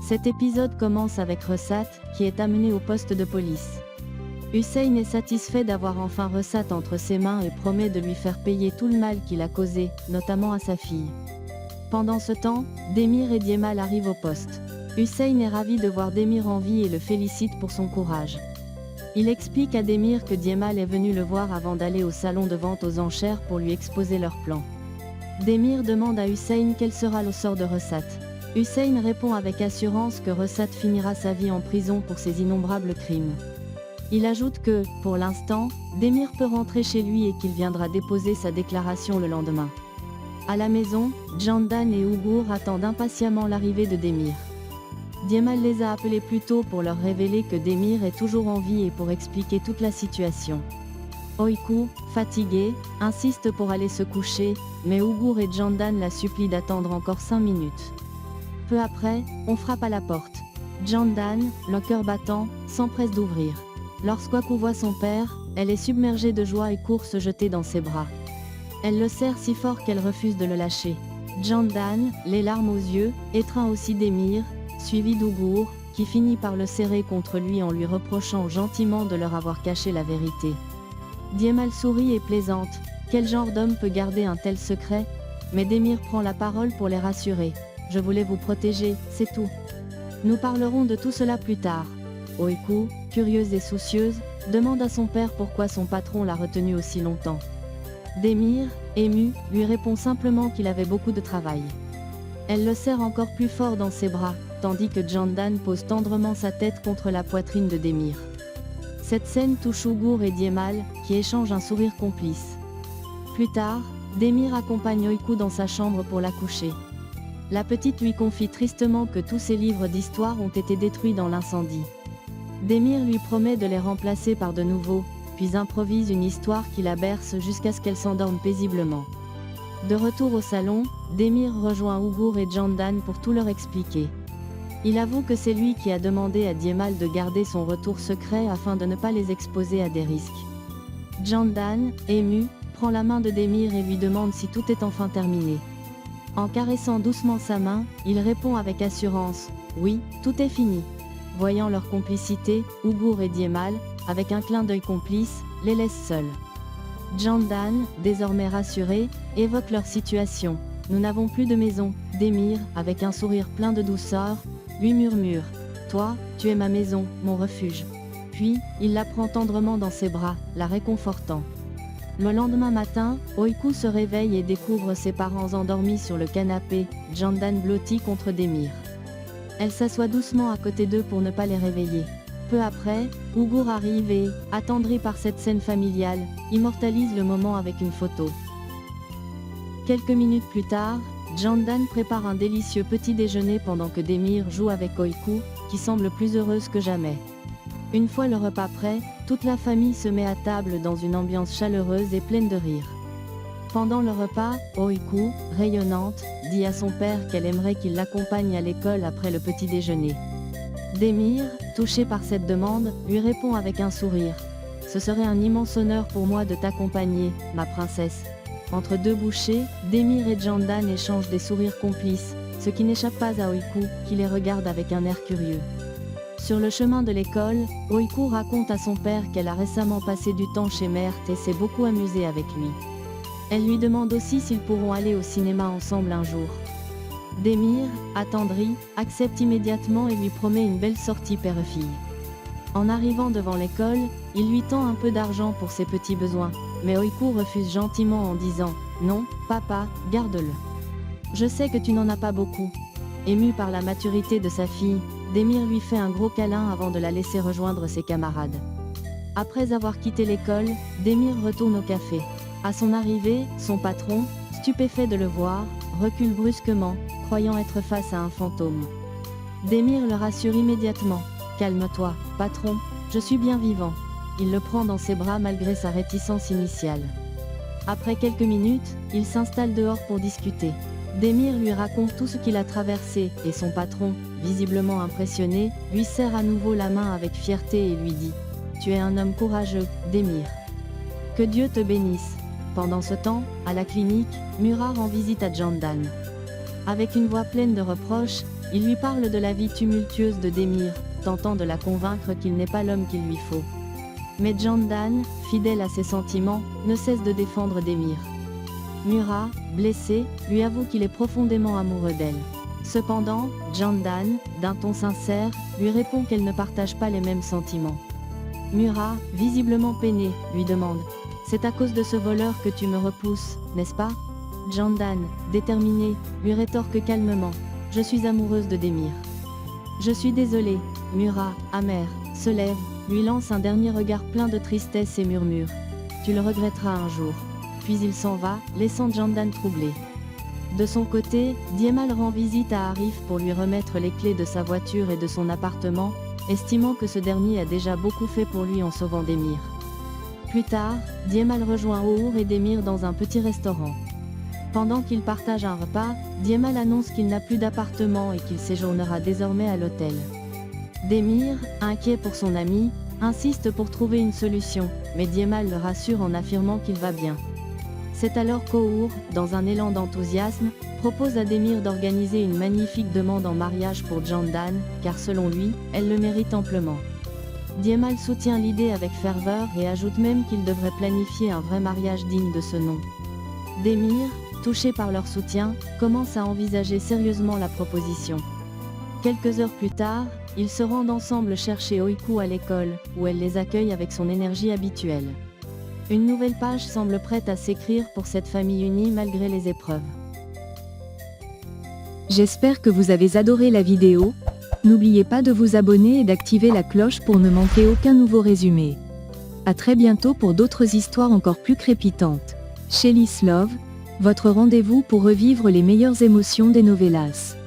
Cet épisode commence avec Ressat, qui est amené au poste de police. Hussein est satisfait d'avoir enfin Ressat entre ses mains et promet de lui faire payer tout le mal qu'il a causé, notamment à sa fille. Pendant ce temps, Demir et Djemal arrivent au poste. Hussein est ravi de voir Demir en vie et le félicite pour son courage. Il explique à Demir que Djemal est venu le voir avant d'aller au salon de vente aux enchères pour lui exposer leur plan. Demir demande à Hussein quel sera le sort de Ressat. Hussein répond avec assurance que Ressat finira sa vie en prison pour ses innombrables crimes. Il ajoute que, pour l'instant, Demir peut rentrer chez lui et qu'il viendra déposer sa déclaration le lendemain. À la maison, Candan et Ougour attendent impatiemment l'arrivée de Demir. Djemal les a appelés plus tôt pour leur révéler que Demir est toujours en vie et pour expliquer toute la situation. Oikou, fatigué, insiste pour aller se coucher, mais Ougour et Candan la supplient d'attendre encore 5 minutes. Peu après, on frappe à la porte. Candan, le cœur battant, s'empresse d'ouvrir. Lorsqu'Oikou voit son père, elle est submergée de joie et court se jeter dans ses bras. Elle le serre si fort qu'elle refuse de le lâcher. Candan, les larmes aux yeux, étreint aussi Demir, suivi d'Ougour, qui finit par le serrer contre lui en lui reprochant gentiment de leur avoir caché la vérité. Djemal sourit et plaisante. Quel genre d'homme peut garder un tel secret? Mais Demir prend la parole pour les rassurer. Je voulais vous protéger, c'est tout. Nous parlerons de tout cela plus tard. Oikou, curieuse et soucieuse, demande à son père pourquoi son patron l'a retenu aussi longtemps. Demir, ému, lui répond simplement qu'il avait beaucoup de travail. Elle le serre encore plus fort dans ses bras, tandis que Candan pose tendrement sa tête contre la poitrine de Demir. Cette scène touche Ougour et Djemal, qui échangent un sourire complice. Plus tard, Demir accompagne Oikou dans sa chambre pour la coucher. La petite lui confie tristement que tous ses livres d'histoire ont été détruits dans l'incendie. Demir lui promet de les remplacer par de nouveaux, puis improvise une histoire qui la berce jusqu'à ce qu'elle s'endorme paisiblement. De retour au salon, Demir rejoint Ougour et Candan pour tout leur expliquer. Il avoue que c'est lui qui a demandé à Djemal de garder son retour secret afin de ne pas les exposer à des risques. Candan, ému, prend la main de Demir et lui demande si tout est enfin terminé. En caressant doucement sa main, il répond avec assurance « Oui, tout est fini ». Voyant leur complicité, Ougour et Djemal, avec un clin d'œil complice, les laissent seuls. Candan, désormais rassuré, évoque leur situation. « Nous n'avons plus de maison », Demir, avec un sourire plein de douceur, lui murmure « Toi, tu es ma maison, mon refuge ». Puis, il la prend tendrement dans ses bras, la réconfortant. Le lendemain matin, Oikou se réveille et découvre ses parents endormis sur le canapé, Candan blotti contre Demir. Elle s'assoit doucement à côté d'eux pour ne pas les réveiller. Peu après, Ougour arrive et, attendri par cette scène familiale, immortalise le moment avec une photo. Quelques minutes plus tard, Candan prépare un délicieux petit déjeuner pendant que Demir joue avec Oikou, qui semble plus heureuse que jamais. Une fois le repas prêt, toute la famille se met à table dans une ambiance chaleureuse et pleine de rire. Pendant le repas, Oikou, rayonnante, dit à son père qu'elle aimerait qu'il l'accompagne à l'école après le petit déjeuner. Demir, touché par cette demande, lui répond avec un sourire. « Ce serait un immense honneur pour moi de t'accompagner, ma princesse. » Entre deux bouchées, Demir et Candan échangent des sourires complices, ce qui n'échappe pas à Oikou, qui les regarde avec un air curieux. Sur le chemin de l'école, Oikou raconte à son père qu'elle a récemment passé du temps chez Mert et s'est beaucoup amusée avec lui. Elle lui demande aussi s'ils pourront aller au cinéma ensemble un jour. Demir, attendri, accepte immédiatement et lui promet une belle sortie père-fille. En arrivant devant l'école, il lui tend un peu d'argent pour ses petits besoins, mais Oikou refuse gentiment en disant « Non, papa, garde-le. Je sais que tu n'en as pas beaucoup. » Ému par la maturité de sa fille, Demir lui fait un gros câlin avant de la laisser rejoindre ses camarades. Après avoir quitté l'école, Demir retourne au café. À son arrivée, son patron, stupéfait de le voir, recule brusquement, croyant être face à un fantôme. Demir le rassure immédiatement. « Calme-toi, patron, je suis bien vivant. » Il le prend dans ses bras malgré sa réticence initiale. Après quelques minutes, il s'installe dehors pour discuter. Demir lui raconte tout ce qu'il a traversé, et son patron, visiblement impressionné, lui serre à nouveau la main avec fierté et lui dit « Tu es un homme courageux, Demir. Que Dieu te bénisse. » Pendant ce temps, à la clinique, Murat rend visite à Candan. Avec une voix pleine de reproches, Il lui parle de la vie tumultueuse de Demir, tentant de la convaincre qu'il n'est pas l'homme qu'il lui faut. Mais Candan, fidèle à ses sentiments, ne cesse de défendre Demir. Mura, blessé, lui avoue qu'il est profondément amoureux d'elle. Cependant, Candan, d'un ton sincère, lui répond qu'elle ne partage pas les mêmes sentiments. Mura, visiblement peiné, lui demande « C'est à cause de ce voleur que tu me repousses, n'est-ce pas ?» Candan, déterminé, lui rétorque calmement « Je suis amoureuse de Demir. » « Je suis désolée. » Mura, amer, se lève, lui lance un dernier regard plein de tristesse et murmure « Tu le regretteras un jour. » Puis il s'en va, laissant Candan troublé. De son côté, Diemal rend visite à Arif pour lui remettre les clés de sa voiture et de son appartement, estimant que ce dernier a déjà beaucoup fait pour lui en sauvant Demir. Plus tard, Diemal rejoint Our et Demir dans un petit restaurant. Pendant qu'ils partagent un repas, Diemal annonce qu'il n'a plus d'appartement et qu'il séjournera désormais à l'hôtel. Demir, inquiet pour son ami, insiste pour trouver une solution, mais Diemal le rassure en affirmant qu'il va bien. C'est alors qu'Our, dans un élan d'enthousiasme, propose à Demir d'organiser une magnifique demande en mariage pour Candan, car selon lui, elle le mérite amplement. Diemal soutient l'idée avec ferveur et ajoute même qu'il devrait planifier un vrai mariage digne de ce nom. Demir, touché par leur soutien, commence à envisager sérieusement la proposition. Quelques heures plus tard, ils se rendent ensemble chercher Oiku à l'école, où elle les accueille avec son énergie habituelle. Une nouvelle page semble prête à s'écrire pour cette famille unie malgré les épreuves. J'espère que vous avez adoré la vidéo. N'oubliez pas de vous abonner et d'activer la cloche pour ne manquer aucun nouveau résumé. À très bientôt pour d'autres histoires encore plus crépitantes. Shelly's Love, votre rendez-vous pour revivre les meilleures émotions des novellas.